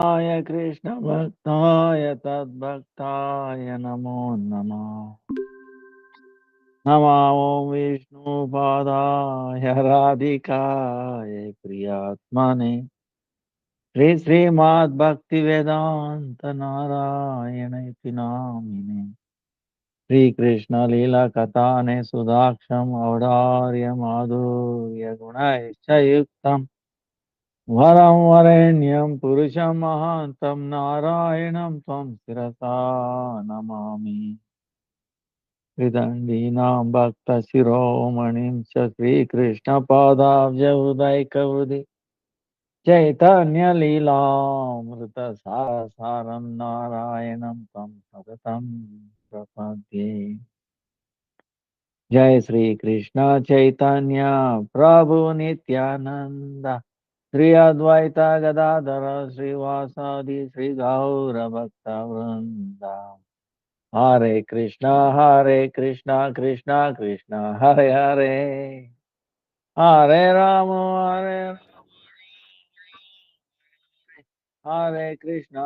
Hare Krishna Bhaktaya Tad Bhaktaya Namo Namo Namo Vishnu Padaya Radhikaya Priyatmane Sri Srimad Bhakti Vedanta Narayana Iti Namine Sri Krishna Lila Katane Sudaksham Audharya Madhurya Gunaisha Yuktam वरं वरेण्यं पुरुषं महान्तं नारायणं त्वं शिरसा नमामि विदण्डीनां भक्तशिरोमणिं च श्रीकृष्णपादाब्जउदैकवृदि चैतन्यलीलामृतसारसारं नारायणं तं सततं प्रपद्ये जय श्रीकृष्ण चैतन्य प्रभु Nityanand Sri Advaita Gadadhara Srivasadi Sri Gaura Bhakta Vrinda Hare Krishna Krishna Krishna Hare Hare Hare Rama Hare Krishna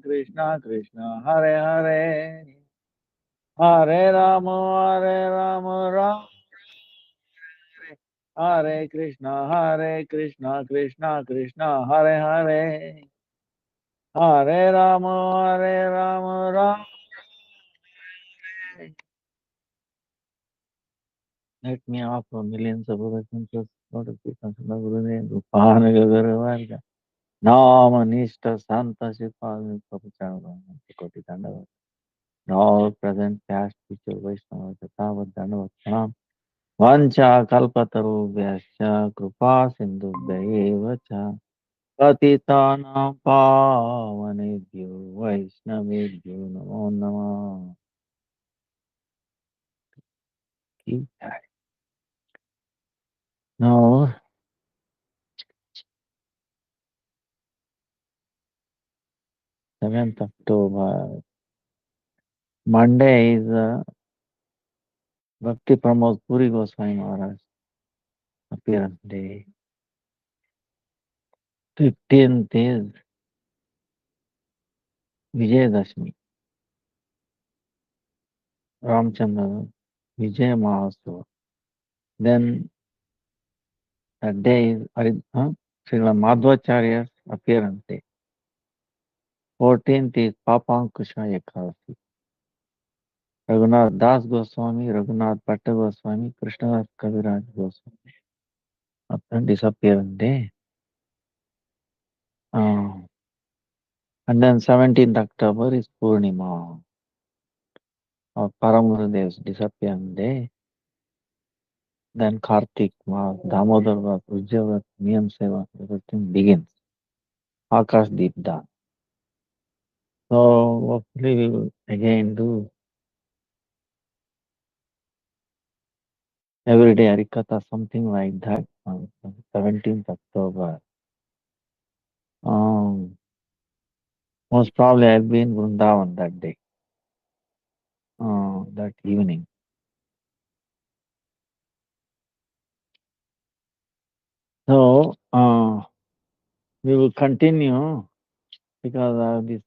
Krishna Krishna Hare Hare Hare Rama Hare Krishna Krishna Krishna Hare Hare Hare Rama, Rama. Let me offer millions of obeisances for the people of Gurudev, Gopala Gavarga, Nama Nishta Santa Shipal Papachava, Koti Dandava, all present past future Vaishnava, Tatava Dandava, Pranam, Vancha Kalpataru Vyascha, Krupa Sindhu Devacha, Patitanam Pavanebhyo, Vaishnavebhyo, Namo Namah. Now, 7th October. Monday is Bhakti Pramod Puri Goswami Maharaj appearance day. 15th is Vijayadashmi, Ramchandra Vijay Mahasava. Then that day is Srila Madhvacharya's appearance day. 14th is Papankusha Ekadasi. Raghunath Das Goswami, Raghunath Bhatta Goswami, Krishnadas Kaviraj Goswami. Upon disappearance day. And then 17th October is Purnima of Param Gurudev's disappearance day. Then Kartik Maas, Damodar Vas, Ujjavat, Niyam Seva, everything begins. Akash Deepdan. So hopefully we will again do everyday Harikatha, something like that on 17th October. Most probably I'll be in Vrindavan that day, that evening. So we will continue because of this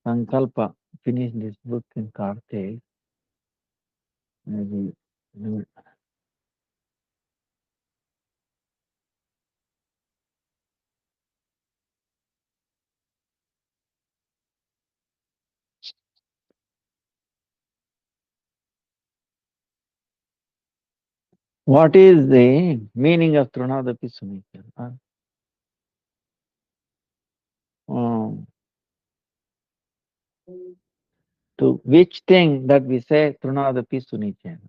Sankalpa, finish this book in Kartik. Maybe. What is the meaning of Trunadapi Sunichan? To which thing that we say Trunadapi Sunichan?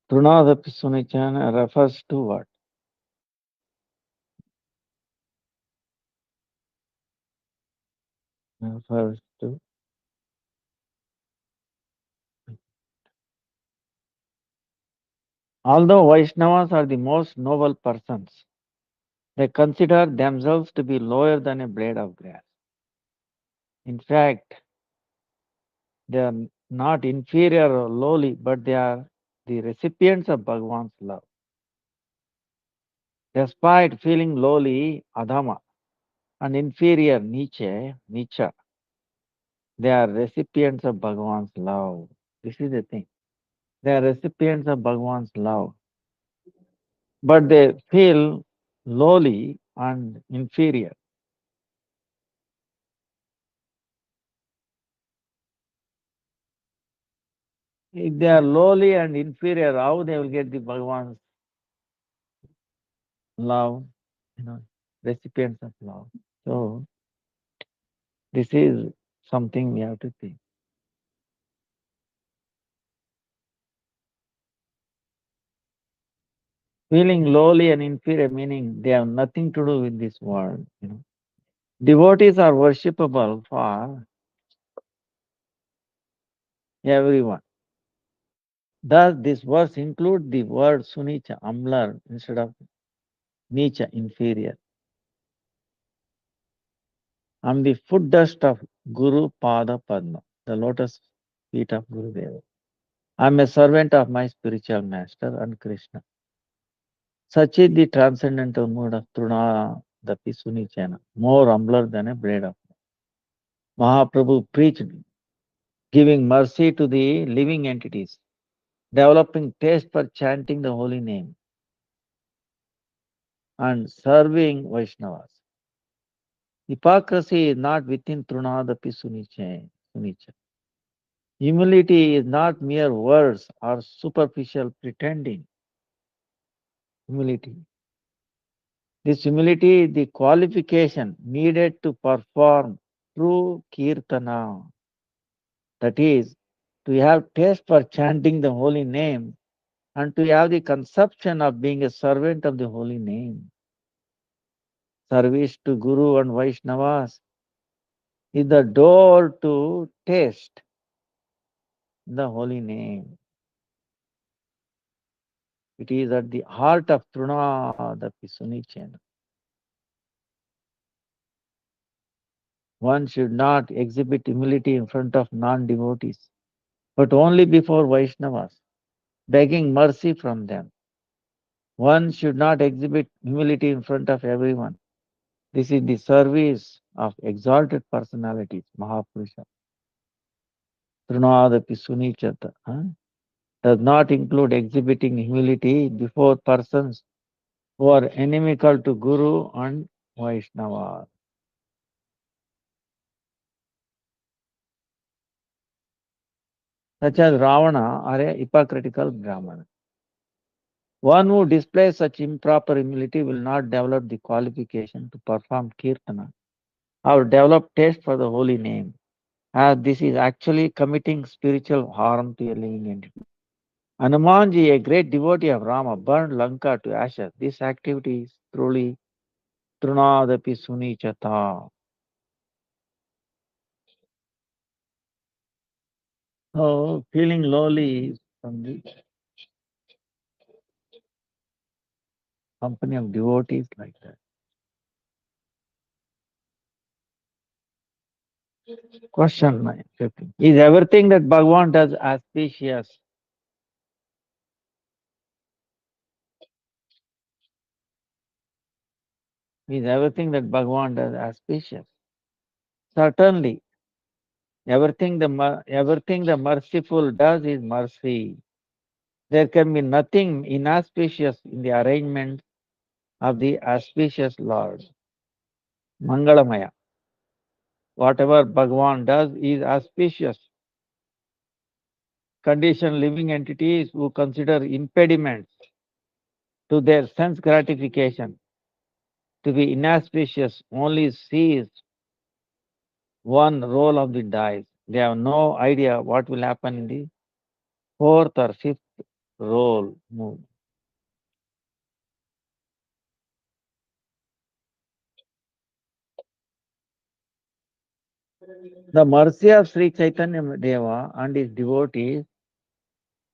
Trunadapi Sunichan refers to what? Refers to Although Vaishnavas are the most noble persons, they consider themselves to be lower than a blade of grass. In fact, they are not inferior or lowly, but they are the recipients of Bhagavan's love. Despite feeling lowly, Adama, and inferior, Nicha, they are recipients of Bhagavan's love. This is the thing. They are recipients of Bhagavan's love, but they feel lowly and inferior. If they are lowly and inferior, how they will get the Bhagavan's love? You know, recipients of love. So this is something we have to think. Feeling lowly and inferior, meaning they have nothing to do with this world. Devotees are worshipable for everyone. Thus, this verse includes the word Sunicha, Amlar, instead of Nicha, inferior. I'm the foot dust of Guru Pada Padma, the lotus feet of Guru Deva. I'm a servant of my spiritual master and Krishna. Such is the transcendental mood of Truna, the Pisunichana, more humbler than a blade of. Mahaprabhu preached, giving mercy to the living entities, developing taste for chanting the holy name, and serving Vaishnavas. Hypocrisy is not within Trunadapi Sunicha. Humility is not mere words or superficial pretending. Humility. This humility is the qualification needed to perform true kirtana. That is, to have taste for chanting the holy name and to have the conception of being a servant of the holy name. Service to Guru and Vaishnavas is the door to taste the holy name. It is at the heart of Truna, the Pisunichena. One should not exhibit humility in front of non-devotees, but only before Vaishnavas, begging mercy from them. One should not exhibit humility in front of everyone. This is the service of exalted personalities, Mahapurusha. Trunada Pisunichata does not include exhibiting humility before persons who are inimical to Guru and Vaishnava, such as Ravana or a hypocritical Brahmana. One who displays such improper humility will not develop the qualification to perform kirtana or develop taste for the holy name, as this is actually committing spiritual harm to a living entity. Hanumanji, a great devotee of Rama, burned Lanka to ashes. This activity is truly Trunadapi Sunichata. So, feeling lowly is from the company of devotees like that. Question 9, 15. Is everything that Bhagavan does auspicious? Is everything that Bhagavan does auspicious? Certainly, everything the merciful does is mercy. There can be nothing inauspicious in the arrangement of the auspicious Lord. Mangalamaya. Whatever Bhagavan does is auspicious. Conditioned living entities who consider impediments to their sense gratification to be inauspicious only sees one roll of the dice. They have no idea what will happen in the fourth or fifth roll move. The mercy of Sri Chaitanya Deva and his devotees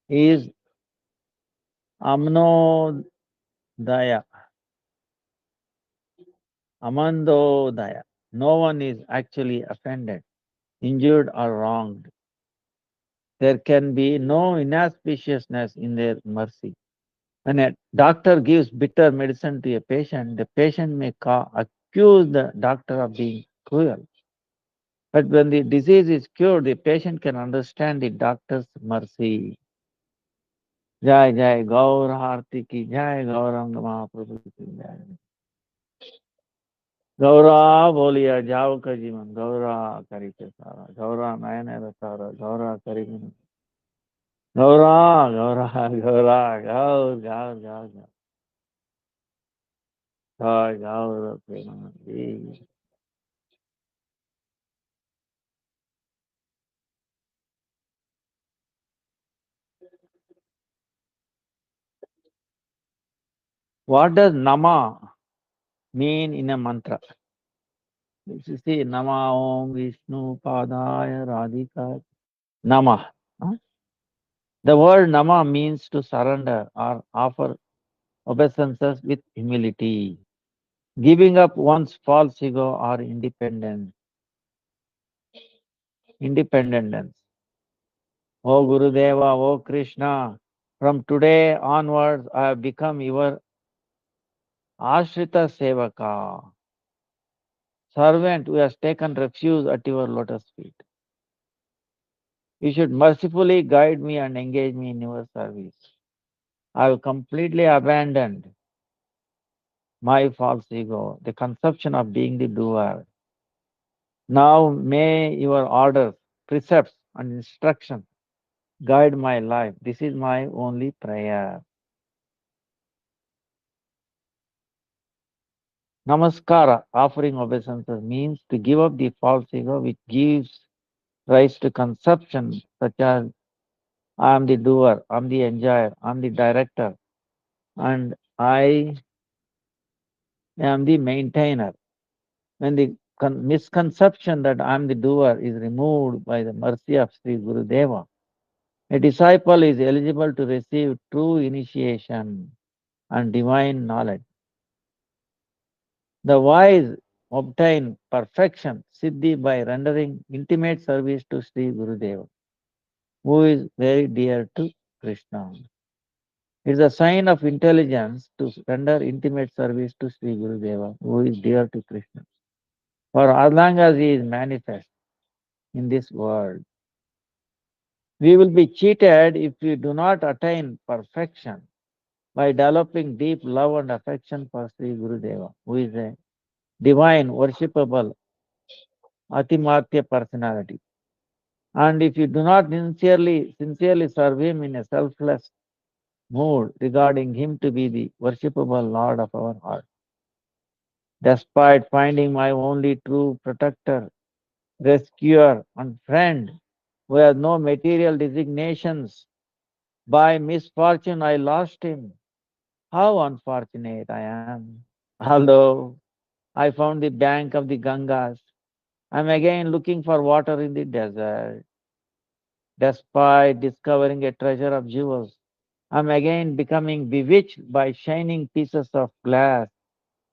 is Amnodaya, Amandodaya. No one is actually offended, injured, or wronged. There can be no inauspiciousness in their mercy. When a doctor gives bitter medicine to a patient, the patient may accuse the doctor of being cruel. But when the disease is cured, the patient can understand the doctor's mercy. Jai Jai Gaur Harti ki Jai Gaurang Mahaprabhu ki Jai. Gaura bolia jao ka जीवन Gaura kari ke sara Gaura मैंने रसारा Gaura kari min Gaura Gaura Gaura Gaur Gaur Gaur Gaur Gaur Gaur. What does Nama mean in a mantra? You see, Nama Om Vishnu Padaya Radhika. Nama. Huh? The word Nama means to surrender or offer obeisances with humility, giving up one's false ego or independence. O Gurudeva, O Krishna, from today onwards I have become your Ashrita Sevaka, servant who has taken refuge at your lotus feet. You should mercifully guide me and engage me in your service. I have completely abandoned my false ego, the conception of being the doer. Now may your orders, precepts, and instructions guide my life. This is my only prayer. Namaskara, offering obeisances, means to give up the false ego which gives rise to conceptions such as I am the doer, I am the enjoyer, I am the director, and I am the maintainer. When the misconception that I am the doer is removed by the mercy of Sri Gurudeva, a disciple is eligible to receive true initiation and divine knowledge. The wise obtain perfection, siddhi, by rendering intimate service to Sri Gurudeva, who is very dear to Krishna. It is a sign of intelligence to render intimate service to Sri Gurudeva, who is dear to Krishna. For as long as he is manifest in this world, we will be cheated if we do not attain perfection by developing deep love and affection for Sri Gurudeva, who is a divine, worshipable, Atimartya personality. And if you do not sincerely serve him in a selfless mood, regarding him to be the worshipable Lord of our heart, despite finding my only true protector, rescuer, and friend, who has no material designations, by misfortune I lost him. How unfortunate I am. Although I found the bank of the Gangas, I am again looking for water in the desert. Despite discovering a treasure of jewels, I am again becoming bewitched by shining pieces of glass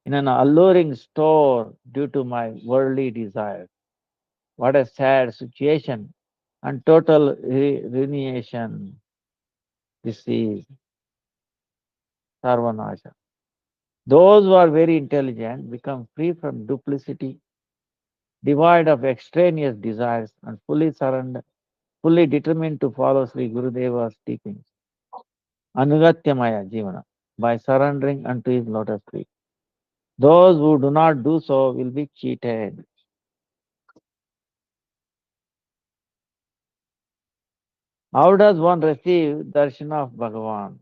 in an alluring store due to my worldly desires. What a sad situation and total ruination. This is Sarvanasha. Those who are very intelligent become free from duplicity, devoid of extraneous desires, and fully determined to follow Sri Gurudeva's teachings. Anugatyamaya Jivana, by surrendering unto his lotus feet. Those who do not do so will be cheated. How does one receive darshan of Bhagavan?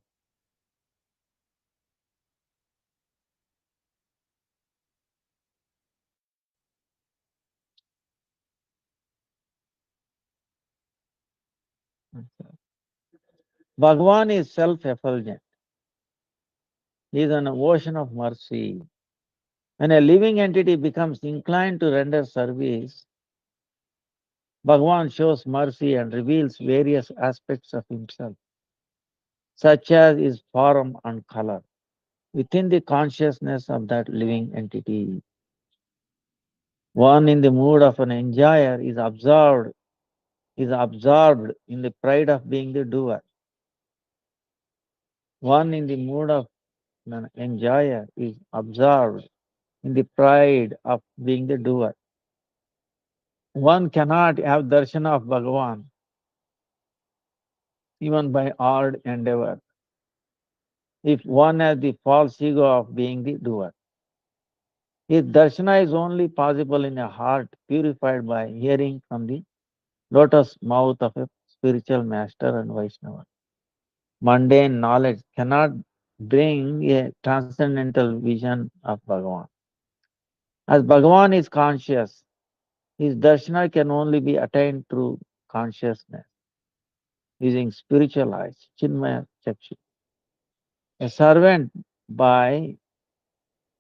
Bhagavan is self-effulgent. He is an ocean of mercy. When a living entity becomes inclined to render service, Bhagavan shows mercy and reveals various aspects of himself. such as is form and color, within the consciousness of that living entity. One in the mood of an enjoyer is absorbed in the pride of being the doer. One in the mood of an enjoyer is absorbed in the pride of being the doer. One cannot have darshan of Bhagavan even by hard endeavor if one has the false ego of being the doer. If darshana is only possible in a heart purified by hearing from the lotus mouth of a spiritual master and Vaishnava. Mundane knowledge cannot bring a transcendental vision of Bhagavan. As Bhagavan is conscious, his darshana can only be attained through consciousness, using spiritual eyes, chinmaya chakshu. A servant, by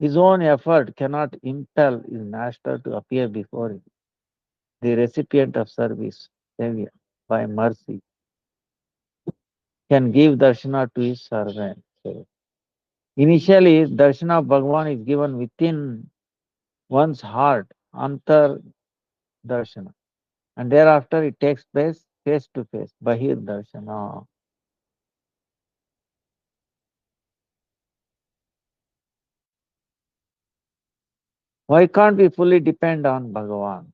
his own effort, cannot impel his master to appear before him. The recipient of service, Savior, by mercy, can give darshana to his servant. So, initially, darshana of Bhagavan is given within one's heart, antar darshana, and thereafter it takes place face to face, bahir darshana. Why can't we fully depend on Bhagavan?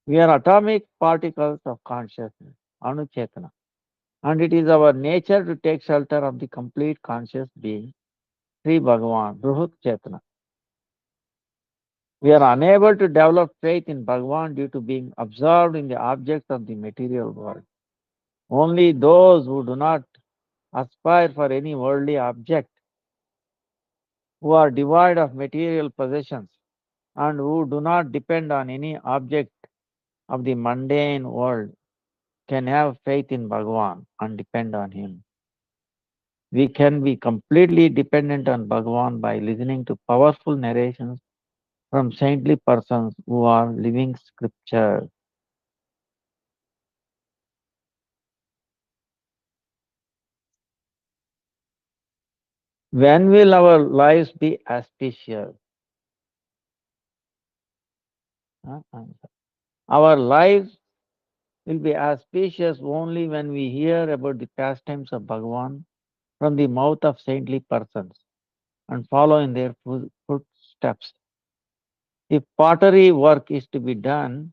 We are atomic particles of consciousness, anuchetana, and it is our nature to take shelter of the complete conscious being, Sri Bhagavan, Bruhut Chetana. We are unable to develop faith in Bhagavan due to being absorbed in the objects of the material world. Only those who do not aspire for any worldly object, who are devoid of material possessions, and who do not depend on any object of the mundane world, can have faith in Bhagavan and depend on Him. We can be completely dependent on Bhagavan by listening to powerful narrations from saintly persons who are living scripture. When will our lives be auspicious? Answer. Our lives will be auspicious only when we hear about the pastimes of Bhagavan from the mouth of saintly persons and follow in their footsteps. If pottery work is to be done,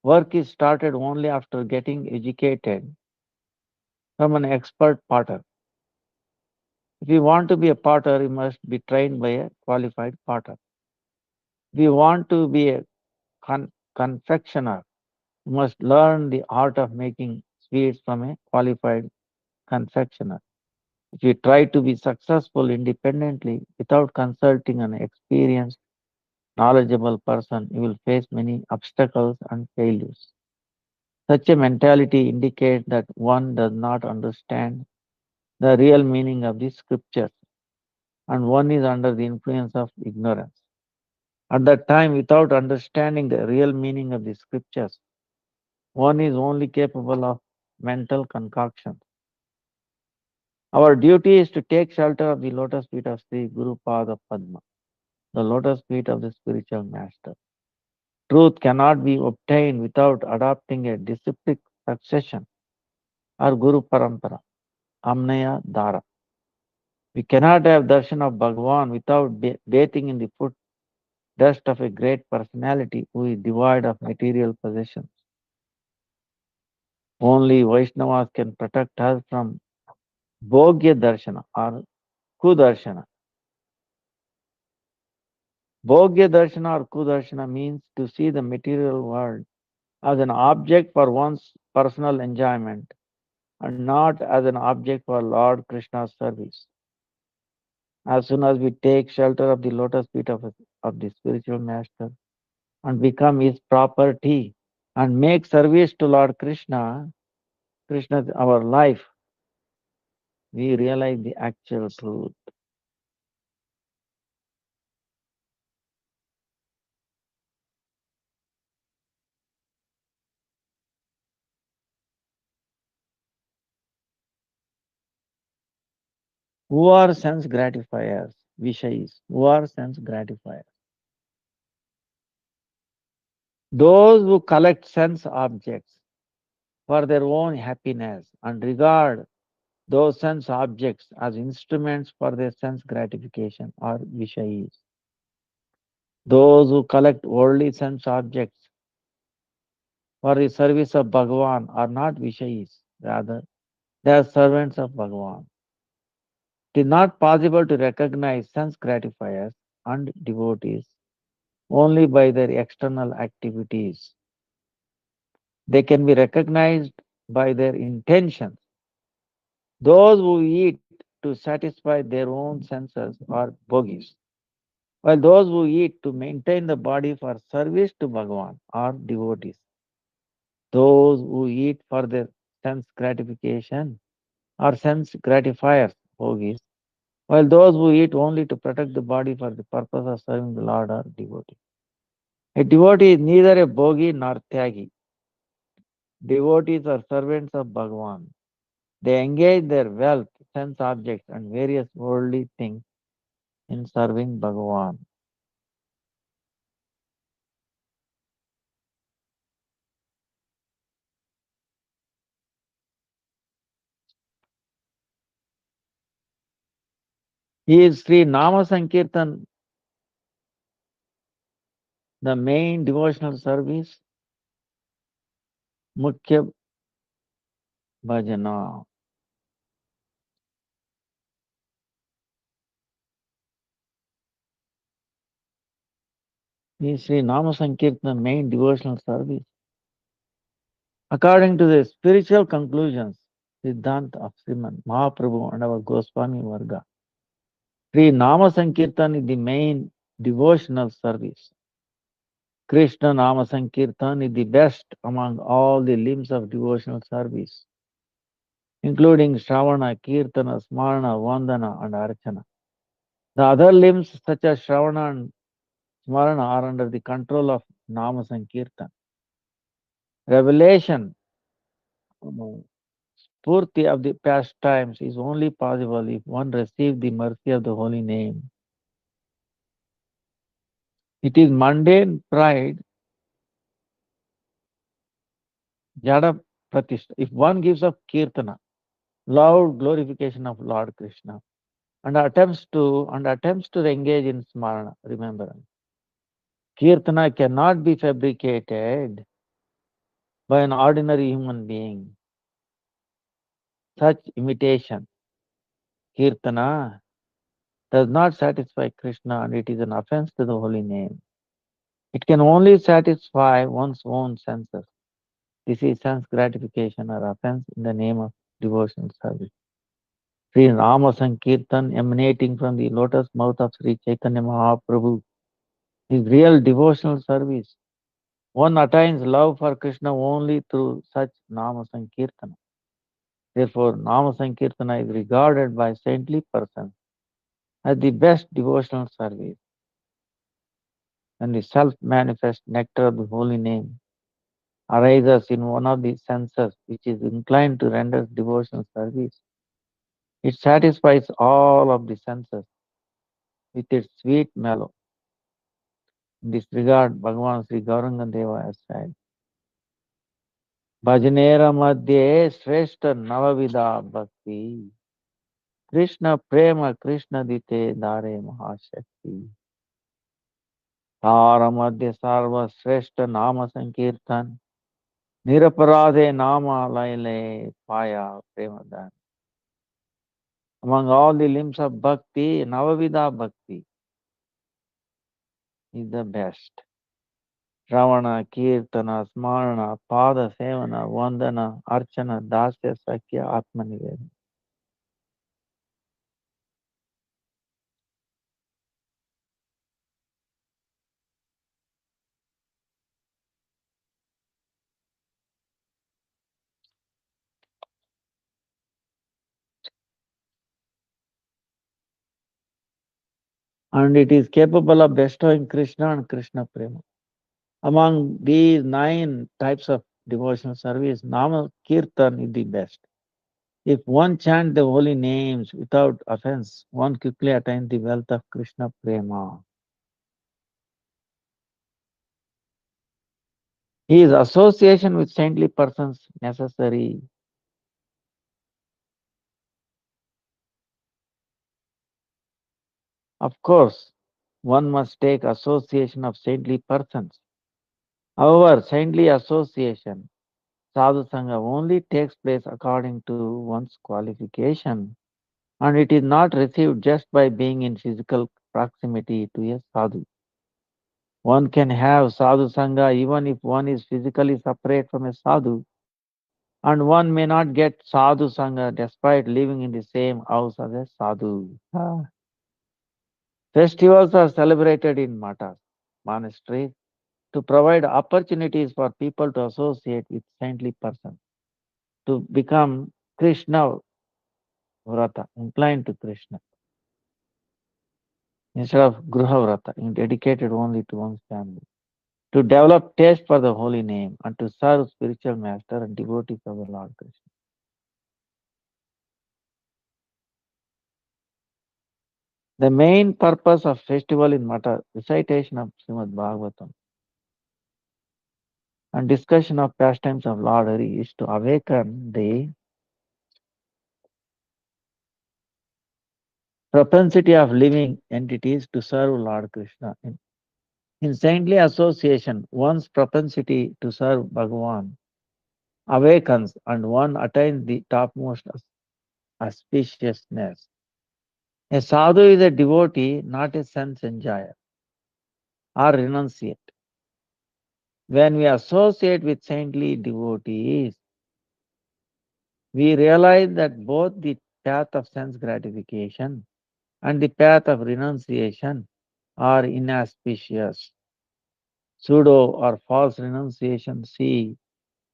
work is started only after getting educated from an expert potter. If you want to be a potter, you must be trained by a qualified potter. If you want to be a confectioner, you must learn the art of making sweets from a qualified confectioner. If you try to be successful independently without consulting an experienced, knowledgeable person, you will face many obstacles and failures. Such a mentality indicates that one does not understand the real meaning of the scriptures and one is under the influence of ignorance. At that time, without understanding the real meaning of the scriptures, one is only capable of mental concoctions. Our duty is to take shelter of the lotus feet of Sri Guru Pada Padma, the lotus feet of the spiritual master. Truth cannot be obtained without adopting a disciplic succession or Guru Parampara, Amnaya Dara. We cannot have darshan of Bhagavan without bathing in the foot dust of a great personality who is devoid of material possessions. Only Vaishnavas can protect us from Bhogya Darshana or Kudarshana. Bhogya Darshana or Kudarshana means to see the material world as an object for one's personal enjoyment and not as an object for Lord Krishna's service. As soon as we take shelter of the lotus feet of the spiritual master and become his property and make service to Lord Krishna, Krishna is our life, we realize the actual truth. Who are sense gratifiers? Vishayis. Who are sense gratifiers? Those who collect sense objects for their own happiness and regard those sense objects as instruments for their sense gratification are Vishayis. Those who collect worldly sense objects for the service of Bhagavan are not Vishayis, rather, they are servants of Bhagavan. It is not possible to recognize sense gratifiers and devotees only by their external activities. They can be recognized by their intentions. Those who eat to satisfy their own senses are bhogis, while those who eat to maintain the body for service to Bhagavan are devotees. Those who eat for their sense gratification are sense gratifiers, bhogis, while those who eat only to protect the body for the purpose of serving the Lord are devotees. A devotee is neither a bhogi nor tyagi. Devotees are servants of Bhagavan. They engage their wealth, sense objects, and various worldly things in serving Bhagavan. He is Sri Nama Sankirtan, the main devotional service, Mukhya Bhajana. He is Sri Nama Sankirtan, main devotional service. According to the spiritual conclusions, Siddhanta of Sriman Mahaprabhu and our Goswami Varga, Sri Nama Sankirtan is the main devotional service. Krishna Nama Sankirtan is the best among all the limbs of devotional service, including Shravana, Kirtana, Smarana, Vandana, and Archana. The other limbs, such as Shravana and Smarana, are under the control of Nama Sankirtan. Revelation, Purti of the past times is only possible if one receives the mercy of the holy name. It is mundane pride, Jada Pratishta. If one gives up Kirtana, loud glorification of Lord Krishna, and attempts to engage in Smarana, remembrance, Kirtana cannot be fabricated by an ordinary human being. Such imitation, Kirtana, does not satisfy Krishna and it is an offense to the holy name. It can only satisfy one's own senses. This is sense gratification or offense in the name of devotional service. Sri Rama Sankirtan emanating from the lotus mouth of Sri Chaitanya Mahaprabhu is real devotional service. One attains love for Krishna only through such Nama Sankirtana. Therefore, Nama Sankirtana is regarded by saintly persons as the best devotional service, and the self-manifest nectar of the holy name arises in one of the senses which is inclined to render devotional service. It satisfies all of the senses with its sweet mellow. In this regard, Bhagavan Sri Gauranga Deva has said, Bhajanera Madhye Shrestha Navavida Bhakti Krishna Prema Krishna Dite Dare Mahashakti Tara Madhya Sarva Shrestha Nama Sankirtan Niraparade Nama Laile Paya Premadan. Among all the limbs of bhakti, Navavida Bhakti is the best. Ravana, Kirtana, Smarana, Pada Sevana, Vandana, Archana, Dasya, Sakya, Atmanivedana. And it is capable of bestowing Krishna and Krishna Prema. Among these 9 types of devotional service, Nama Kirtan is the best. If one chant the holy names without offense, one quickly attains the wealth of Krishna Prema. Is association with saintly persons necessary? Of course, one must take association of saintly persons. However, saintly association, sadhu sangha, only takes place according to one's qualification, and it is not received just by being in physical proximity to a sadhu. One can have sadhu sangha even if one is physically separate from a sadhu, and one may not get sadhu sangha despite living in the same house as a sadhu. Festivals are celebrated in matas, monasteries, to provide opportunities for people to associate with saintly persons, to become Krishna Vrata, inclined to Krishna, instead of Gruha Vrata, dedicated only to one's family, to develop taste for the holy name, and to serve spiritual master and devotees of the Lord Krishna. The main purpose of festival in Mata, recitation of Srimad Bhagavatam, and discussion of pastimes of Lord Hari is to awaken the propensity of living entities to serve Lord Krishna. In saintly association, one's propensity to serve Bhagavan awakens and one attains the topmost auspiciousness. A sadhu is a devotee, not a sense enjoyer or renunciate. When we associate with saintly devotees, we realize that both the path of sense gratification and the path of renunciation are inauspicious. Pseudo or false renunciation see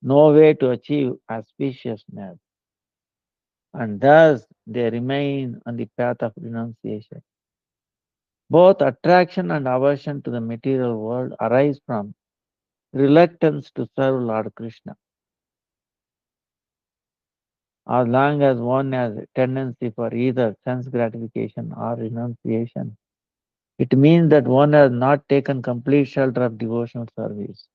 no way to achieve auspiciousness, and thus they remain on the path of renunciation. Both attraction and aversion to the material world arise from reluctance to serve Lord Krishna. As long as one has a tendency for either sense gratification or renunciation, it means that one has not taken complete shelter of devotional service.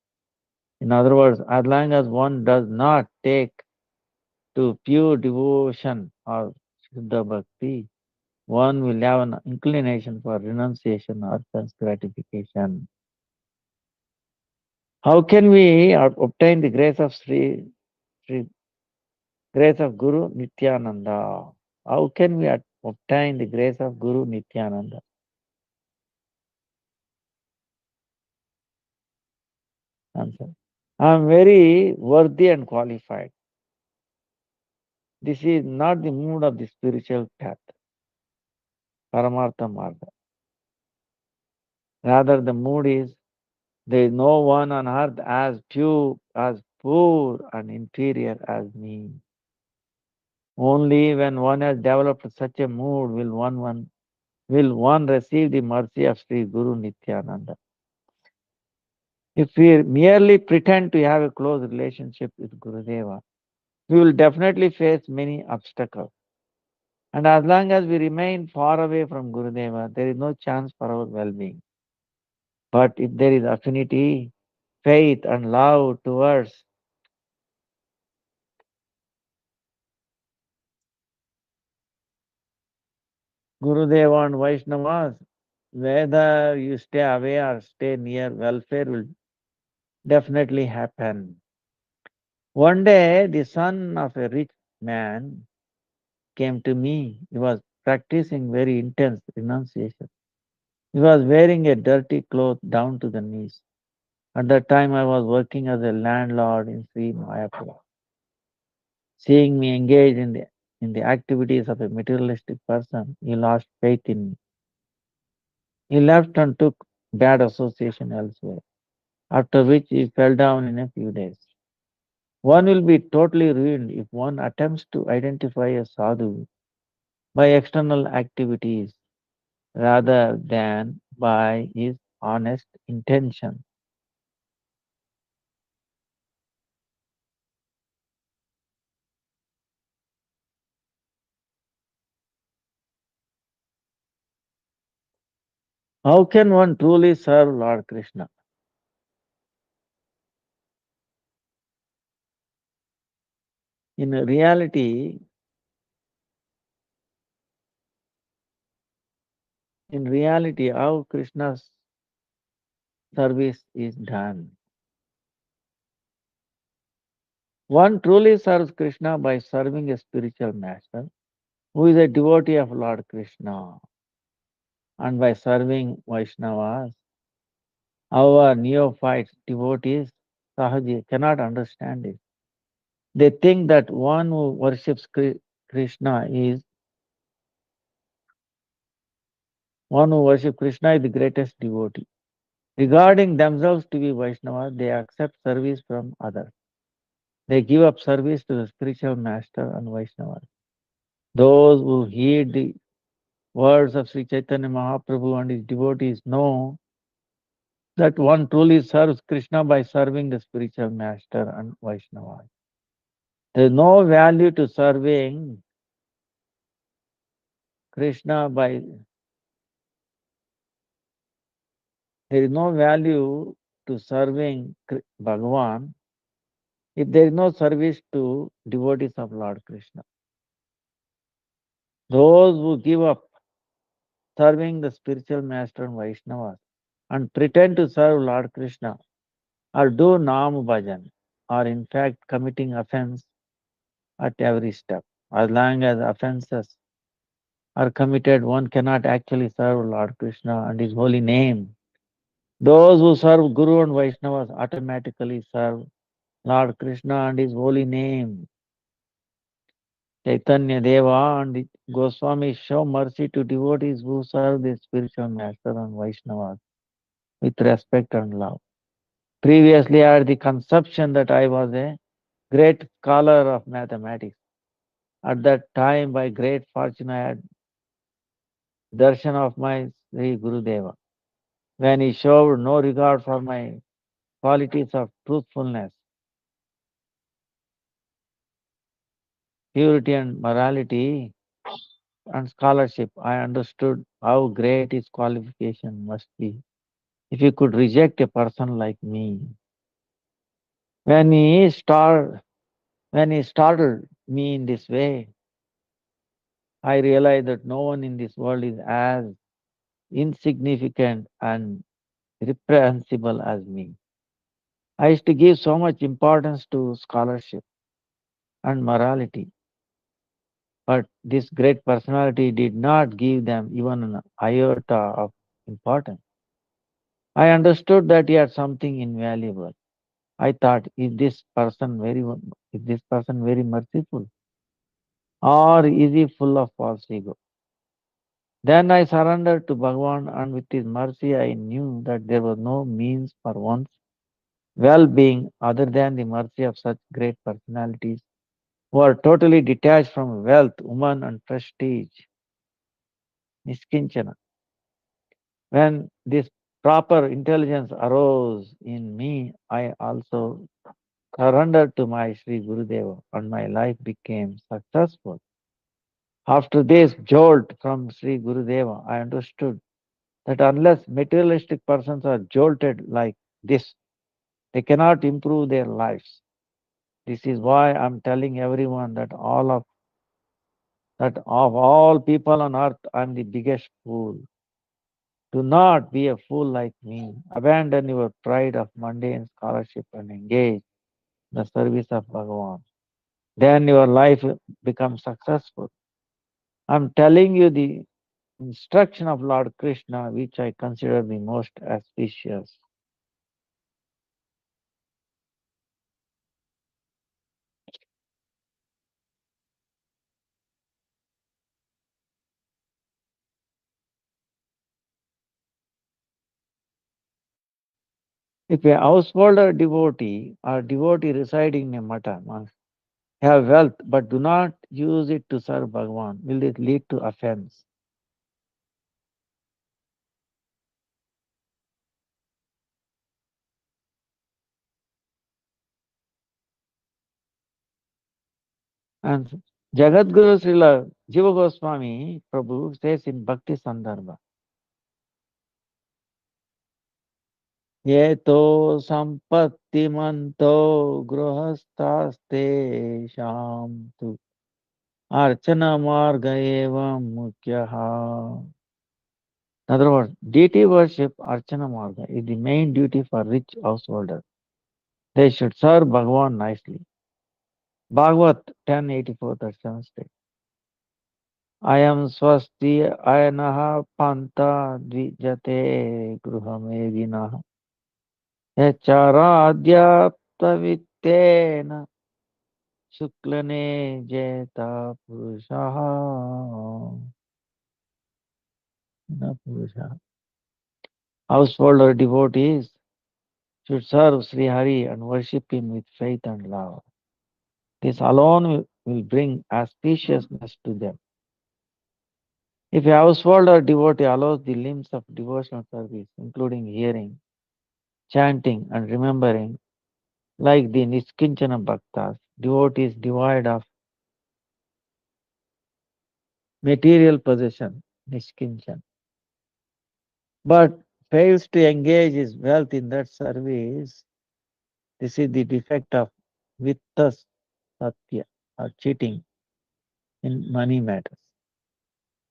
In other words, as long as one does not take to pure devotion or Shuddha Bhakti, one will have an inclination for renunciation or sense gratification. How can we obtain the grace of Sri grace of Guru Nityananda? How can we obtain the grace of Guru Nityananda? Answer. I am very worthy and qualified. This is not the mood of the spiritual path, Paramartha Marga. Rather, the mood is there is no one on earth as pure, as poor and inferior as me. Only when one has developed such a mood will one receive the mercy of Sri Guru Nityananda. If we merely pretend to have a close relationship with Gurudeva, we will definitely face many obstacles. And as long as we remain far away from Gurudeva, there is no chance for our well-being. But if there is affinity, faith and love towards Gurudeva and Vaishnavas, whether you stay away or stay near, welfare will definitely happen. One day, the son of a rich man came to me. He was practicing very intense renunciation. He was wearing a dirty cloth down to the knees. At that time, I was working as a landlord in Sri Mayapur. Seeing me engaged in the activities of a materialistic person, he lost faith in me. He left and took bad association elsewhere, after which he fell down in a few days. One will be totally ruined if one attempts to identify a sadhu by external activities rather than by his honest intention. How can one truly serve Lord Krishna? In reality, how Krishna's service is done. One truly serves Krishna by serving a spiritual master who is a devotee of Lord Krishna, and by serving Vaishnavas. Our neophyte devotees, Sahaji, cannot understand it. They think that one who worships Krishna is the greatest devotee. Regarding themselves to be Vaishnavas, they accept service from others. They give up service to the spiritual master and Vaishnavas. Those who heed the words of Sri Chaitanya Mahaprabhu and his devotees know that one truly serves Krishna by serving the spiritual master and Vaishnavas. There is no value to serving Krishna by there is no value to serving Bhagavan if there is no service to devotees of Lord Krishna. Those who give up serving the spiritual master and Vaishnavas and pretend to serve Lord Krishna or do Nam Bhajan are in fact committing offense at every step. As long as offenses are committed, one cannot actually serve Lord Krishna and his holy name. Those who serve Guru and Vaishnavas automatically serve Lord Krishna and his holy name. Chaitanya Deva and Goswami show mercy to devotees who serve the spiritual master and Vaishnavas with respect and love. Previously, I had the conception that I was a great scholar of mathematics. At that time, by great fortune, I had darshan of my Sri Gurudeva. When he showed no regard for my qualities of truthfulness, purity and morality and scholarship, I understood how great his qualification must be. If he could reject a person like me, when he started, when he startled me in this way, I realized that no one in this world is as insignificant and reprehensible as me. I used to give so much importance to scholarship and morality, but this great personality did not give them even an iota of importance. I understood that he had something invaluable. I thought, is this person very merciful, or is he full of false ego? Then I surrendered to Bhagavan, and with his mercy, I knew that there was no means for one's well-being other than the mercy of such great personalities who are totally detached from wealth, woman, and prestige. Niskinchana. When this proper intelligence arose in me, I also surrendered to my Sri Gurudeva and my life became successful. After this jolt from Sri Gurudeva, I understood that unless materialistic persons are jolted like this, they cannot improve their lives. This is why I'm telling everyone that of all people on earth, I'm the biggest fool. Do not be a fool like me. Abandon your pride of mundane scholarship and engage in the service of Bhagavan. Then your life becomes successful. I'm telling you the instruction of Lord Krishna, which I consider the most auspicious. If a householder devotee or devotee residing in a mata must have wealth but do not use it to serve Bhagavan, will it lead to offense? And Jagadguru Srila Jiva Goswami Prabhu says in Bhakti Sandarbha, येतो सम्पत्तिमन्तो गृहस्थास्तेषां तु अर्चनमार्ग एव मुख्यः. In other words, deity worship Archana Marga is the main duty for rich householders. They should serve Bhagavan nicely. Bhagavat 1084, that 7th state. Ayam swasti ayanaha panta dvijate gruhamedinaha yacharadhyaptavittena shuklane jeta purushaha. Na purushaha. Householder devotees should serve Sri Hari and worship him with faith and love. This alone will bring auspiciousness to them. If a household or devotee allows the limbs of devotional service, including hearing, chanting, and remembering, like the Niskinchana Bhaktas, devotees devoid of material possession, Niskinchana, but fails to engage his wealth in that service, this is the defect of Vittas Satya, or cheating in money matters.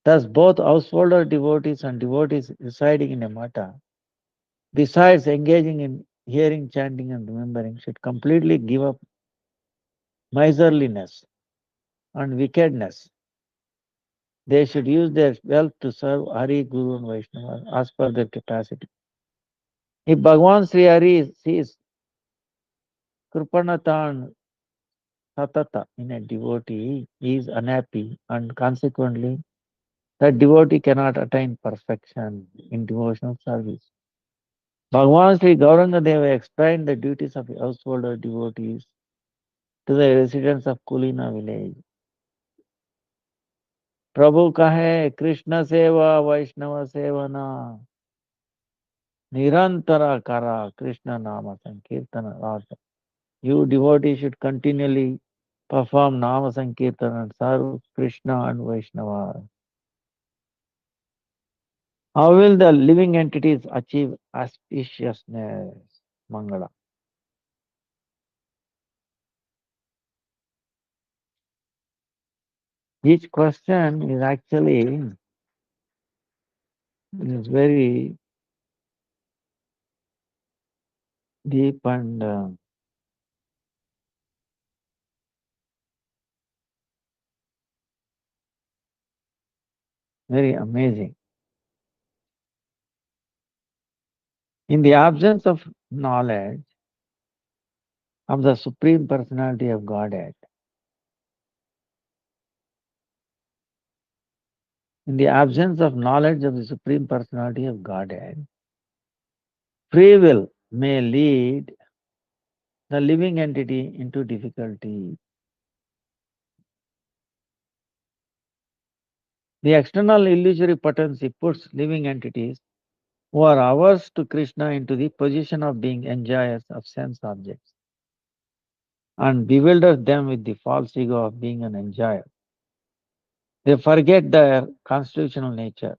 Thus, both householder devotees and devotees residing in a mata, besides engaging in hearing, chanting, and remembering, should completely give up miserliness and wickedness. They should use their wealth to serve Hari, Guru, and Vaishnava as per their capacity. If Bhagavan Sri Hari sees Kripanata and Satata in a devotee, he is unhappy, and consequently, that devotee cannot attain perfection in devotional service. Bhagavan Sri Gauranga Deva explained the duties of householder devotees to the residents of Kulina village. प्रभु कहे कृष्ण सेवा वैष्णव सेवना निरंतर kara Krishna nama sankirtana rasa. You devotees should continually perform nama sankirtana and serve Krishna and Vaishnava. How will the living entities achieve auspiciousness? Mangala. Each question is actually is very deep and very amazing. In the absence of knowledge of the Supreme Personality of Godhead, in the absence of knowledge of the Supreme Personality of Godhead, free will may lead the living entity into difficulty. The external illusory potency puts living entities who are averse to Krishna into the position of being enjoyers of sense objects and bewilders them with the false ego of being an enjoyer. They forget their constitutional nature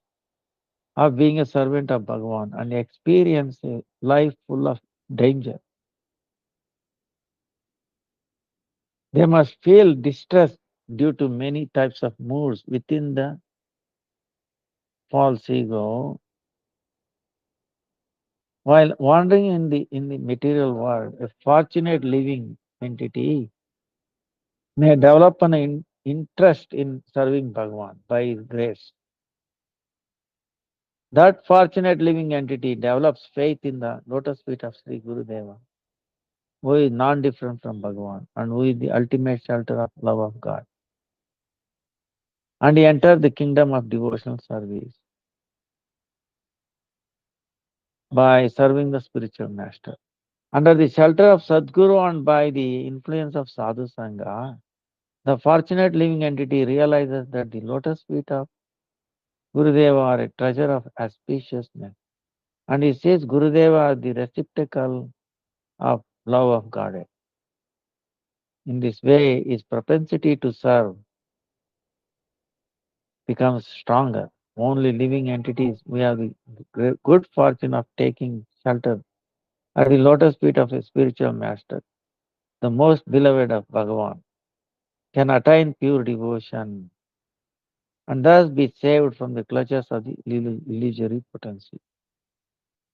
of being a servant of Bhagavan and experience a life full of danger. They must feel distress due to many types of moods within the false ego. While wandering in the material world, a fortunate living entity may develop an interest in serving Bhagavan by His grace. That fortunate living entity develops faith in the lotus feet of Sri Gurudeva, who is non-different from Bhagavan and who is the ultimate shelter of love of God. And he enters the kingdom of devotional service by serving the spiritual master. Under the shelter of Sadguru and by the influence of Sadhu Sangha, the fortunate living entity realizes that the lotus feet of Gurudeva are a treasure of auspiciousness, and he sees Gurudeva as the receptacle of love of God. In this way, his propensity to serve becomes stronger. Only living entities we have the good fortune of taking shelter at the lotus feet of a spiritual master, the most beloved of Bhagavan, can attain pure devotion and thus be saved from the clutches of the illusory potency.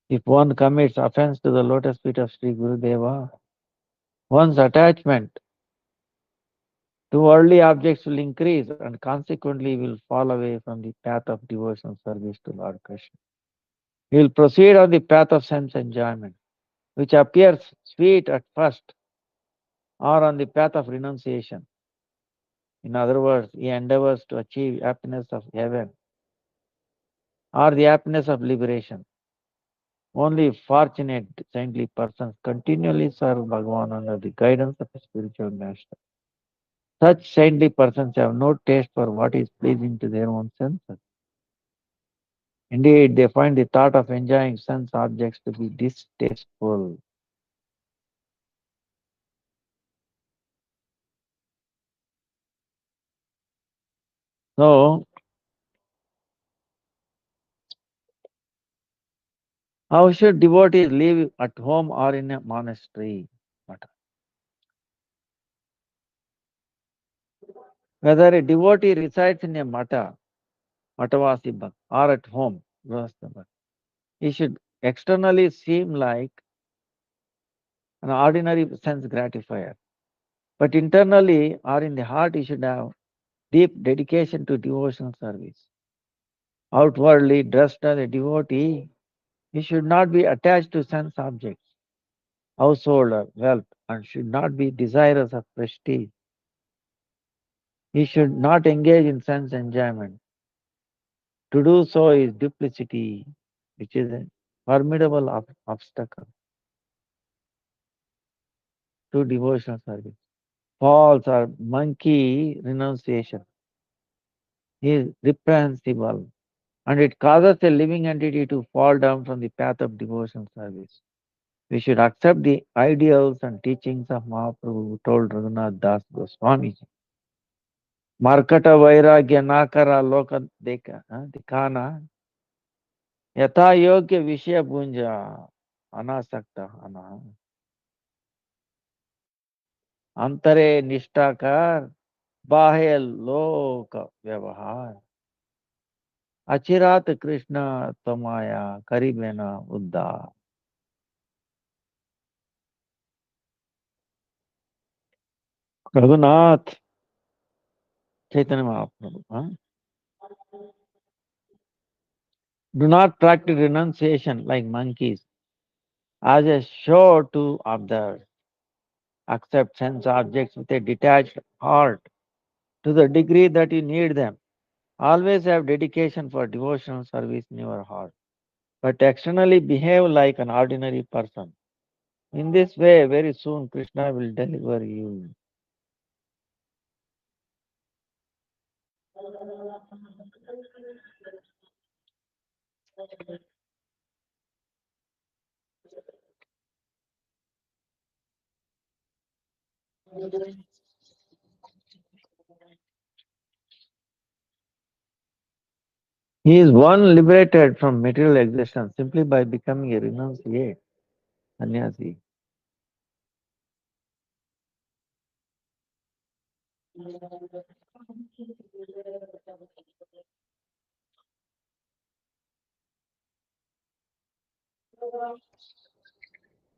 If one commits offense to the lotus feet of Sri Gurudeva, one's attachment to worldly objects will increase and consequently will fall away from the path of devotional service to Lord Krishna. He will proceed on the path of sense enjoyment, which appears sweet at first, or on the path of renunciation. In other words, he endeavors to achieve happiness of heaven or the happiness of liberation. Only fortunate, saintly persons continually serve Bhagavan under the guidance of a spiritual master. Such saintly persons have no taste for what is pleasing to their own senses. Indeed, they find the thought of enjoying sense objects to be distasteful. So, how should devotees live at home or in a monastery? Whether a devotee resides in a mata, matavasi bhakt, or at home, grihastha bhakt, he should externally seem like an ordinary sense gratifier. But internally or in the heart, he should have deep dedication to devotional service. Outwardly dressed as a devotee, he should not be attached to sense objects, household or wealth, and should not be desirous of prestige. He should not engage in sense enjoyment. To do so is duplicity, which is a formidable obstacle to devotional service. False or monkey renunciation is reprehensible and it causes a living entity to fall down from the path of devotional service. We should accept the ideals and teachings of Mahaprabhu who told Raghunath Das Goswami. Markata vairagya nakara loka dikana yatha yogya vishya bunja anasakta ana antare nistakar bahya loka vyavahar achirat Krishna tamaya karibena uddha. Raghunath Chaitanya Mahaprabhu. Do not practice renunciation like monkeys as a show to observe. Accept sense objects with a detached heart to the degree that you need them. Always have dedication for devotional service in your heart, but externally behave like an ordinary person. In this way, very soon Krishna will deliver you. He is one liberated from material existence simply by becoming a renunciate, sannyasi.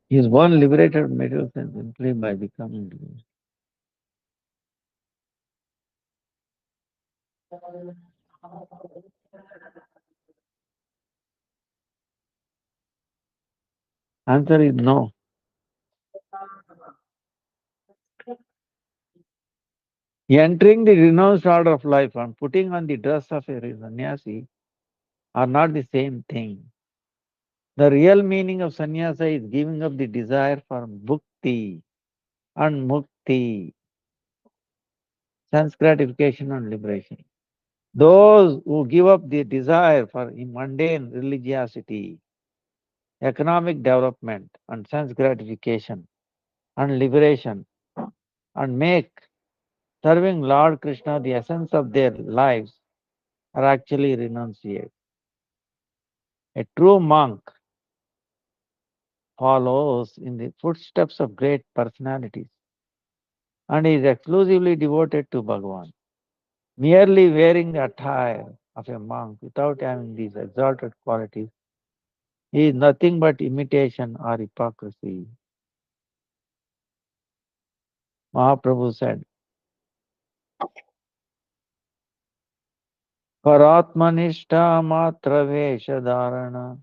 He is one liberated from material sense simply by becoming renunciate. Answer is no. Entering the renounced order of life and putting on the dress of a sannyasi are not the same thing. The real meaning of sannyasa is giving up the desire for bhukti and mukti, sense gratification and liberation. Those who give up the desire for mundane religiosity, economic development, and sense gratification and liberation, and make serving Lord Krishna the essence of their lives, are actually renunciates. A true monk follows in the footsteps of great personalities and is exclusively devoted to Bhagavan. Merely wearing the attire of a monk without having these exalted qualities is nothing but imitation or hypocrisy. Mahaprabhu said, Paratmanishta matra vesha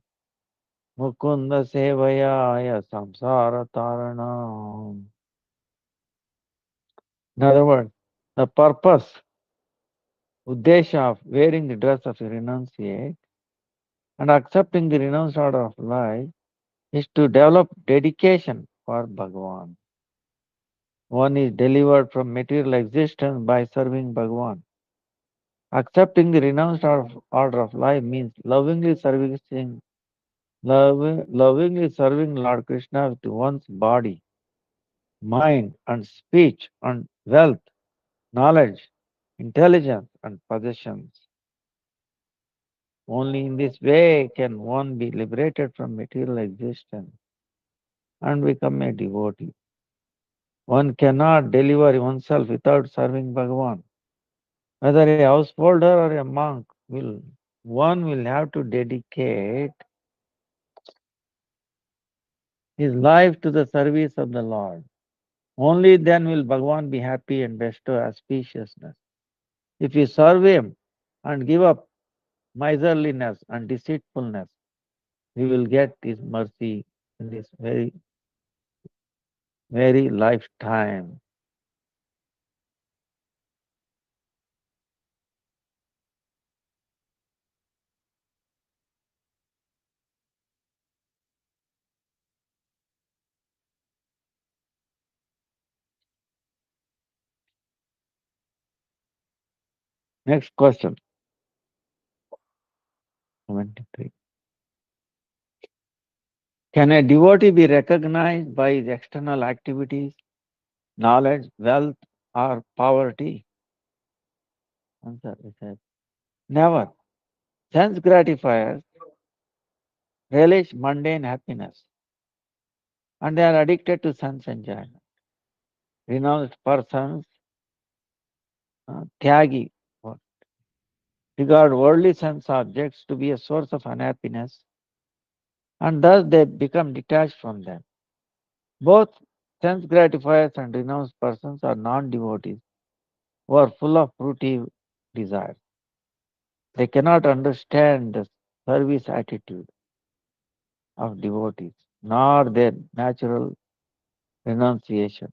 Mukunda sevayaya samsara tarana. In other words, the purpose, uddesha of wearing the dress of a renunciate and accepting the renounced order of life is to develop dedication for Bhagavan. One is delivered from material existence by serving Bhagavan. Accepting the renounced order of life means lovingly serving Lord Krishna with one's body, mind, and speech, and wealth, knowledge, intelligence, and possessions. Only in this way can one be liberated from material existence and become a devotee. One cannot deliver oneself without serving Bhagavan. Whether a householder or a monk, one will have to dedicate his life to the service of the Lord. Only then will Bhagavan be happy and bestow auspiciousness. If you serve him and give up miserliness and deceitfulness, we will get his mercy in this very lifetime. Next question. 23. Can a devotee be recognized by his external activities, knowledge, wealth, or poverty? Answer is yes. Never. Sense gratifiers relish mundane happiness and they are addicted to sense enjoyment. Renounced persons, tyagi, regard worldly sense objects to be a source of unhappiness and thus they become detached from them. Both sense gratifiers and renounced persons are non-devotees who are full of fruitive desires. They cannot understand the service attitude of devotees, nor their natural renunciation.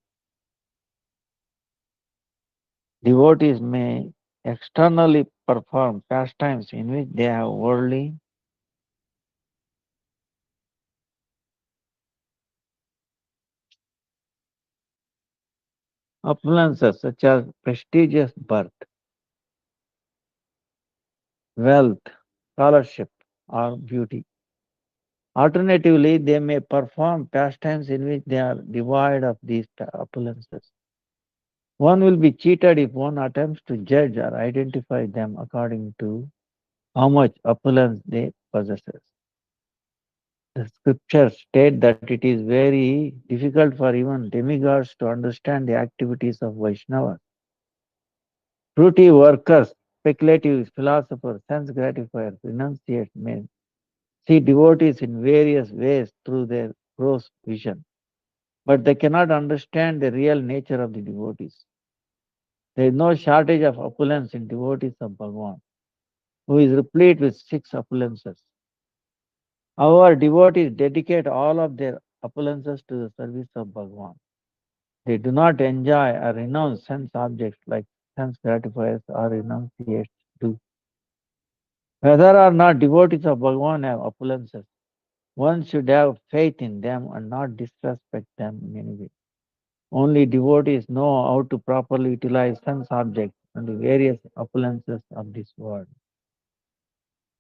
Devotees may externally perform pastimes in which they have worldly opulences such as prestigious birth, wealth, scholarship, or beauty. Alternatively, they may perform pastimes in which they are devoid of these opulences. One will be cheated if one attempts to judge or identify them according to how much opulence they possess. The scriptures state that it is very difficult for even demigods to understand the activities of Vaishnavas. Fruity workers, speculative philosophers, sense gratifiers, renunciates men see devotees in various ways through their gross vision, but they cannot understand the real nature of the devotees. There is no shortage of opulence in devotees of Bhagavan, who is replete with six opulences. However, devotees dedicate all of their opulences to the service of Bhagavan. They do not enjoy or renounce sense objects like sense gratifiers or renunciates do. Whether or not devotees of Bhagavan have opulences, one should have faith in them and not disrespect them in any way. Only devotees know how to properly utilize sense objects and the various opulences of this world.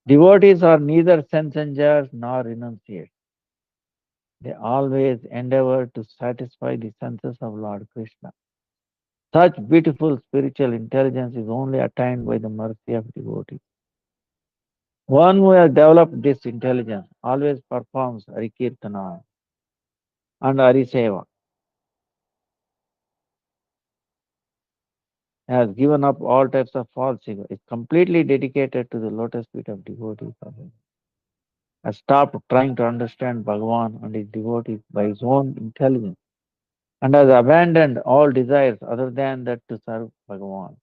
Devotees are neither sense enjoyers nor renunciates. They always endeavor to satisfy the senses of Lord Krishna. Such beautiful spiritual intelligence is only attained by the mercy of devotees. One who has developed this intelligence always performs Harikirtana, and Ariseva, has given up all types of false ego, is completely dedicated to the lotus feet of devotees, has stopped trying to understand Bhagavan and his devotees by his own intelligence, and has abandoned all desires other than that to serve Bhagavan.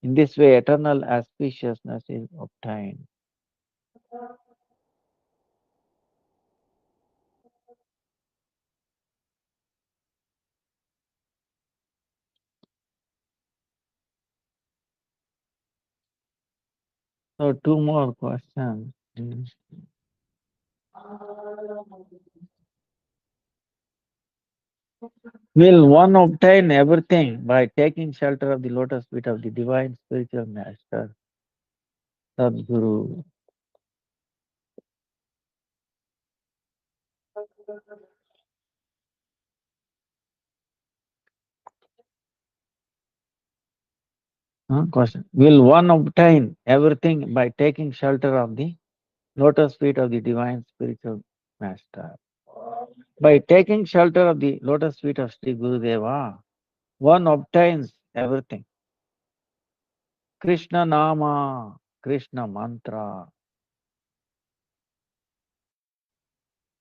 In this way, eternal auspiciousness is obtained. So, two more questions. Will one obtain everything by taking shelter of the lotus feet of the divine spiritual master, Sadguru? Question. Will one obtain everything by taking shelter of the lotus feet of the divine spiritual master? By taking shelter of the lotus feet of Sri Gurudeva, one obtains everything. Krishna Nama, Krishna Mantra.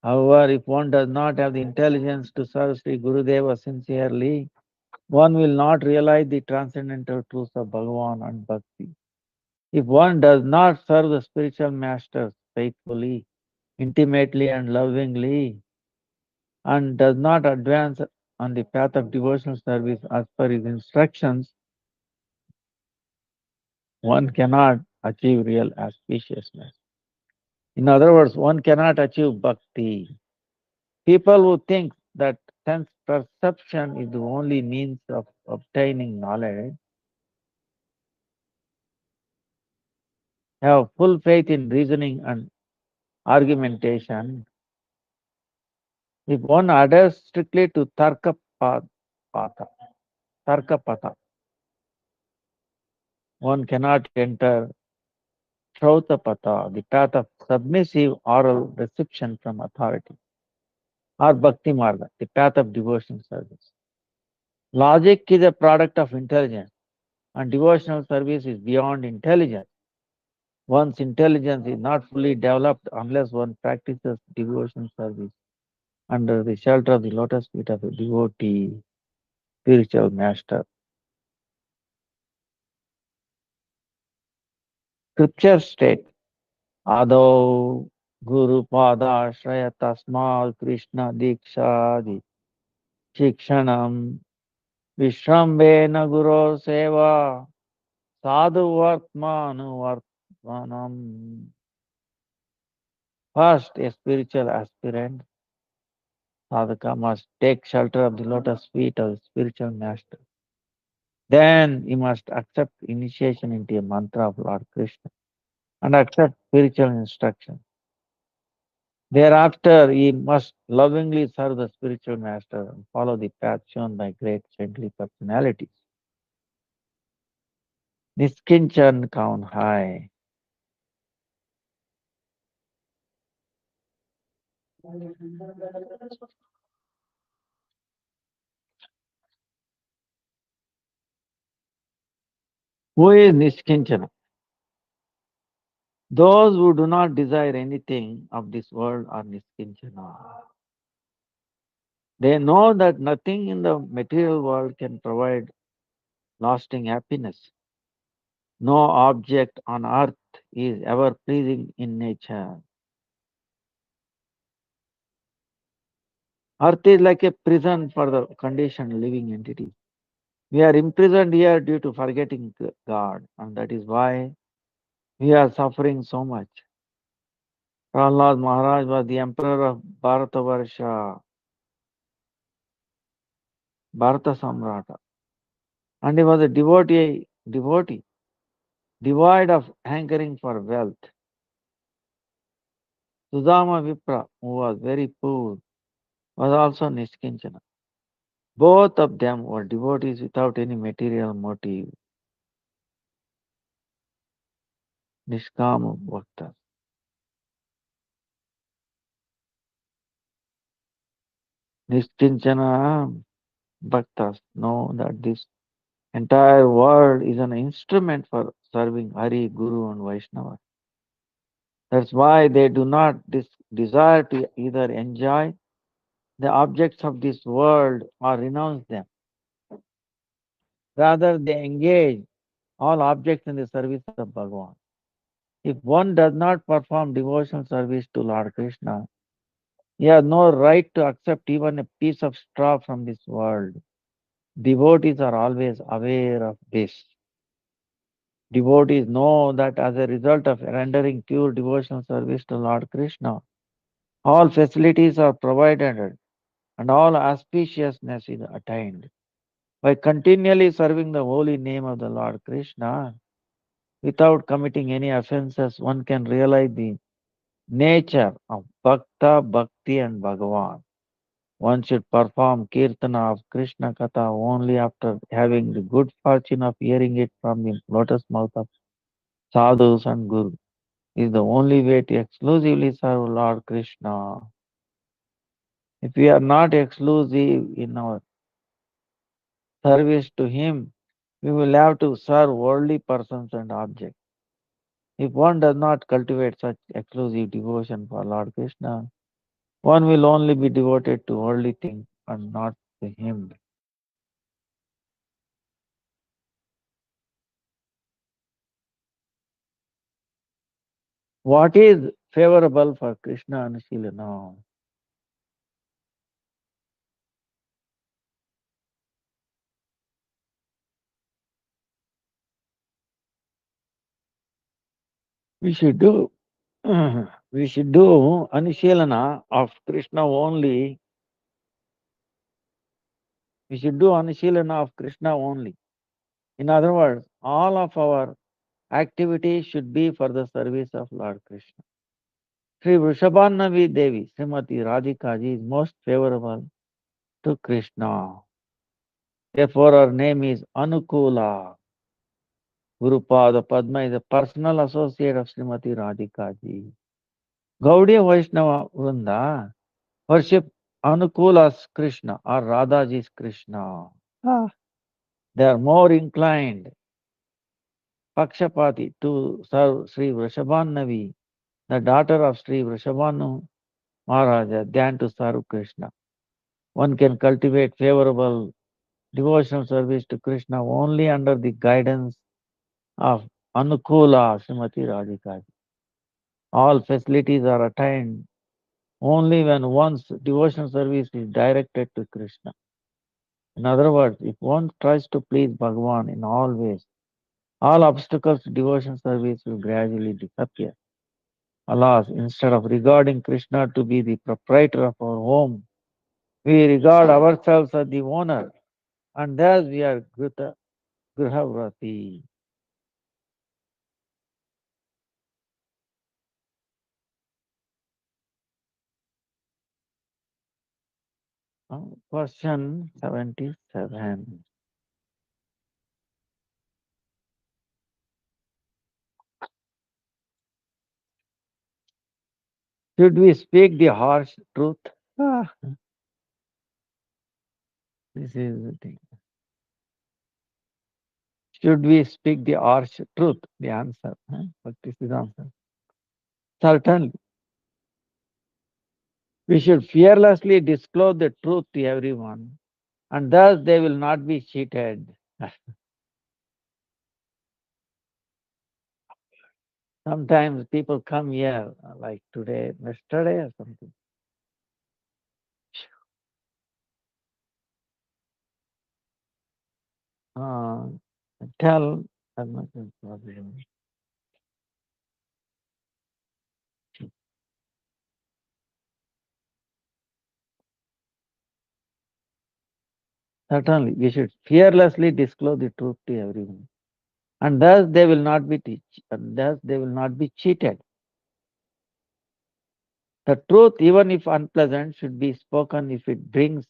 However, if one does not have the intelligence to serve Sri Gurudeva sincerely, one will not realize the transcendental truths of Bhagavan and Bhakti. If one does not serve the spiritual masters faithfully, intimately and lovingly, and does not advance on the path of devotional service as per his instructions, one cannot achieve real auspiciousness. In other words, one cannot achieve bhakti. People who think that sense perception is the only means of obtaining knowledge have full faith in reasoning and argumentation. If one adheres strictly to Patha, Tarkapatha, one cannot enter Shrautapatha, the path of submissive oral reception from authority, or Bhakti Marga, the path of devotional service. Logic is a product of intelligence, and devotional service is beyond intelligence. One's intelligence is not fully developed unless one practices devotional service under the shelter of the lotus feet of a devotee, spiritual master. Scripture state, Adho Guru Pada Shraya Tasmal Krishna Dikshadi Shikshanam Vishrambena Guru Seva Sadhu Vartmanu Vartmanam. First, a spiritual aspirant, sadhaka, must take shelter of the lotus feet of the spiritual master. Then he must accept initiation into a mantra of Lord Krishna and accept spiritual instruction. Thereafter, he must lovingly serve the spiritual master and follow the path shown by great saintly personalities. Niskinchan Kaun Hai. Who is Niskinchana? Those who do not desire anything of this world are Niskinchana. They know that nothing in the material world can provide lasting happiness. No object on earth is ever pleasing in nature. Earth is like a prison for the conditioned living entities. We are imprisoned here due to forgetting God, and that is why we are suffering so much. Prahlad Maharaj was the emperor of Bharatavarsha, Bharata Samrata, and he was a devotee, devoid of hankering for wealth. Sudama Vipra, who was very poor, was also Niskinchana. Both of them were devotees without any material motive, Nishkama Bhaktas. . Nistinchana Bhaktas know that this entire world is an instrument for serving Hari, Guru, and Vaishnava. That's why they do not desire to either enjoy the objects of this world or renounce them. Rather, they engage all objects in the service of Bhagavan. If one does not perform devotional service to Lord Krishna, he has no right to accept even a piece of straw from this world. Devotees are always aware of this. Devotees know that as a result of rendering pure devotional service to Lord Krishna, all facilities are provided and all auspiciousness is attained. By continually serving the holy name of the Lord Krishna, without committing any offenses, one can realize the nature of Bhakta, Bhakti and Bhagavan. One should perform Kirtana of Krishna Katha only after having the good fortune of hearing it from the lotus mouth of sadhus and gurus. Is the only way to exclusively serve Lord Krishna. If we are not exclusive in our service to Him, we will have to serve worldly persons and objects. If one does not cultivate such exclusive devotion for Lord Krishna, one will only be devoted to worldly things and not to Him. What is favorable for Krishna and Shilana? We should do we should do Anushalana of Krishna only. We should do Anushalana of Krishna only. In other words, all of our activities should be for the service of Lord Krishna. Sri Vrishabhanavi Devi, Srimati Radhika ji is most favorable to Krishna. Therefore, her name is Anukula. Gurupada Padma is a personal associate of Srimati Radhika ji. Gaudiya Vaishnava Vrinda worship Anukula's Krishna or Radhaji's Krishna. Ah. They are more inclined, Pakshapati, to serve Sri Vrishabhanavi, the daughter of Sri Vrishabhanu Maharaja, than to serve Krishna. One can cultivate favorable devotional service to Krishna only under the guidance of Anukula Srimati Radhika. All facilities are attained only when one's devotional service is directed to Krishna. In other words, if one tries to please Bhagavan in all ways, all obstacles to devotion service will gradually disappear. Alas, instead of regarding Krishna to be the proprietor of our home, we regard ourselves as the owner, and thus we are Grihavrati. Question 77. Should we speak the harsh truth? Ah, this is the thing. Should we speak the harsh truth? The answer. But this is the answer. Certainly. We should fearlessly disclose the truth to everyone, and thus they will not be cheated. Sometimes people come here, like today, yesterday, or something. Uh, tell as much as possible. Certainly, we should fearlessly disclose the truth to everyone, and thus they will not be thus they will not be cheated. The truth, even if unpleasant, should be spoken if it brings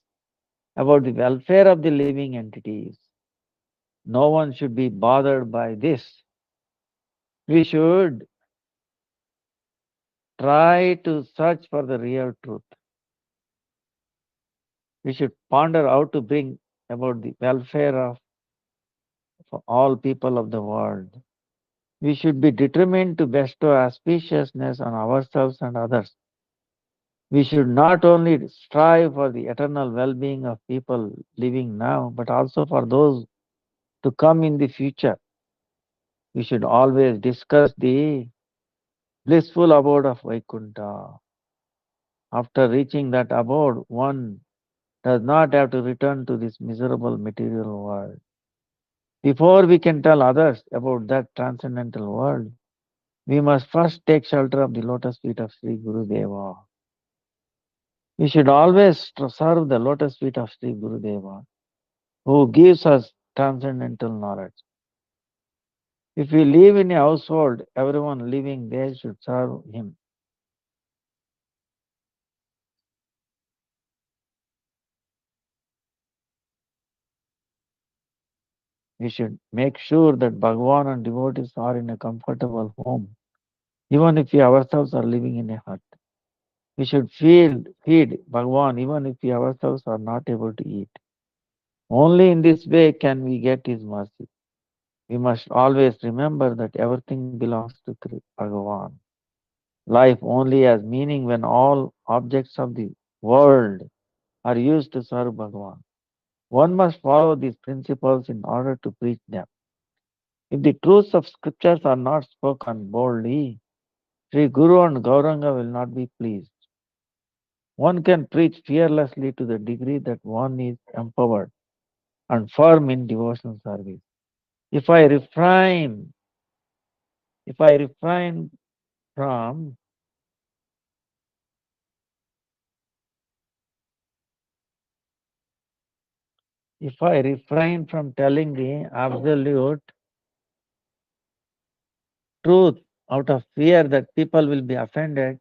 about the welfare of the living entities. No one should be bothered by this. We should try to search for the real truth. We should ponder how to bring about the welfare of for all people of the world. We should be determined to bestow auspiciousness on ourselves and others. We should not only strive for the eternal well being of people living now, but also for those to come in the future. We should always discuss the blissful abode of Vaikuntha. After reaching that abode, one does not have to return to this miserable material world. Before we can tell others about that transcendental world, we must first take shelter of the lotus feet of Sri Guru Deva. We should always serve the lotus feet of Sri Guru Deva, who gives us transcendental knowledge. If we live in a household, everyone living there should serve him. We should make sure that Bhagavan and devotees are in a comfortable home, even if we ourselves are living in a hut. We should feed Bhagavan even if we ourselves are not able to eat. Only in this way can we get his mercy. We must always remember that everything belongs to Bhagavan. Life only has meaning when all objects of the world are used to serve Bhagavan. One must follow these principles in order to preach them. If the truths of scriptures are not spoken boldly, Sri Guru and Gauranga will not be pleased. One can preach fearlessly to the degree that one is empowered and firm in devotional service. If I refrain, if I refrain from if I refrain from telling the absolute truth out of fear that people will be offended,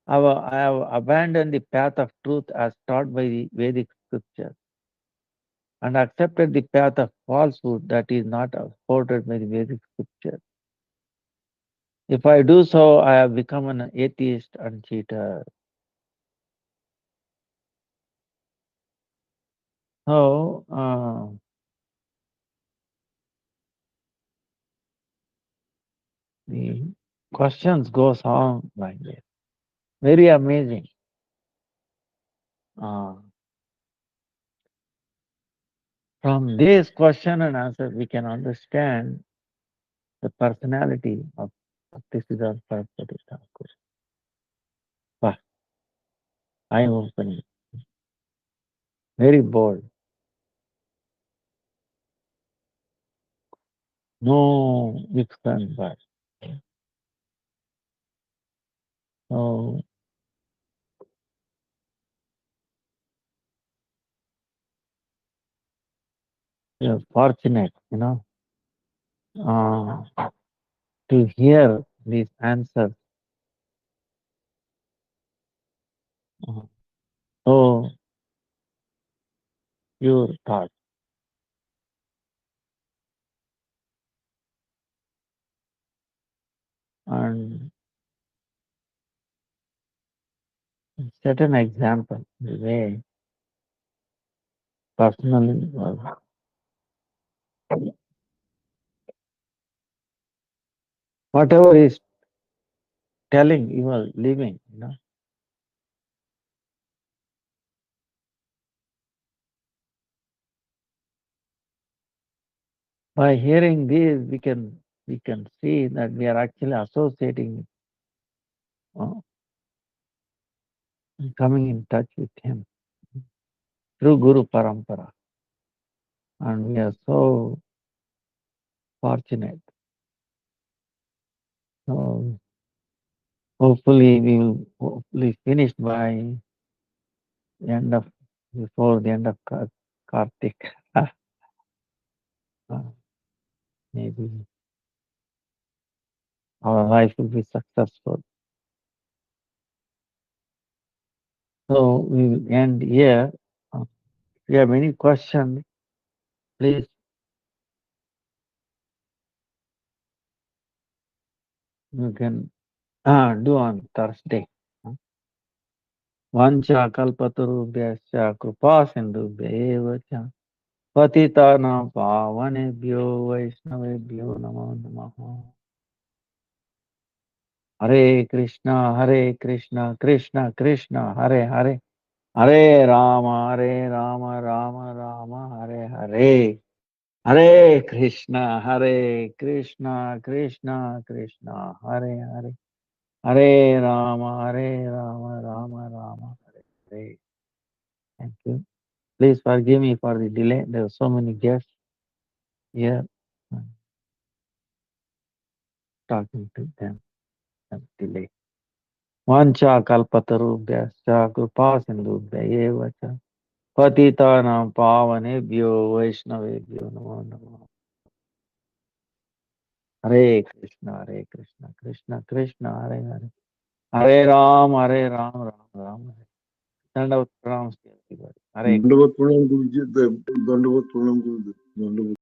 I have abandoned the path of truth as taught by the Vedic scriptures and accepted the path of falsehood that is not supported by the Vedic scriptures. If I do so, I have become an atheist and cheater. So, the questions goes on like this. Very amazing. Uh, from this question and answer, we can understand the personality of Bhaktisiddhanta Saraswati Thakur. Wow, eye-opening, very bold. No ifs and buts. So, we are fortunate, to hear these answers. Uh, so, pure thought. And set an example, the way personally, whatever is telling, you are living. By hearing this, we can see that we are actually associating, uh, coming in touch with him through Guru Parampara. And we are so fortunate. So hopefully we will hopefully finish by the end of before the end of Kartik. Uh, Maybe our life will be successful. So we will end here. If you have any questions, please you can do on Thursday. वाञ्छाकल्पतरुभ्यश्च कृपासिन्धुभ्यैव च पतितानां पावनेभ्यो वैष्णवेभ्यो नमो नमः। हरे कृष्णा कृष्ण कृष्ण हरे हरे, हरे राम राम राम हरे हरे, हरे कृष्णा कृष्ण कृष्ण हरे हरे, हरे Ram Ram Ram Hare Hare. Thank you. Please forgive me for the delay. There are so many guests here. I'm talking to them. I'm delay. Vancha kalpatarubhyascha kripa sindhubhya eva cha patitanam pavanebhyo vaishnavebhyo namo namo. Hare Krishna, Krishna Krishna, Hare Hare, Hare Ram, Ram Hare. Send out pranams to everybody. Hare दंडवत प्रणाम गुरुजी, दंडवत प्रणाम गुरुजी, दंडवत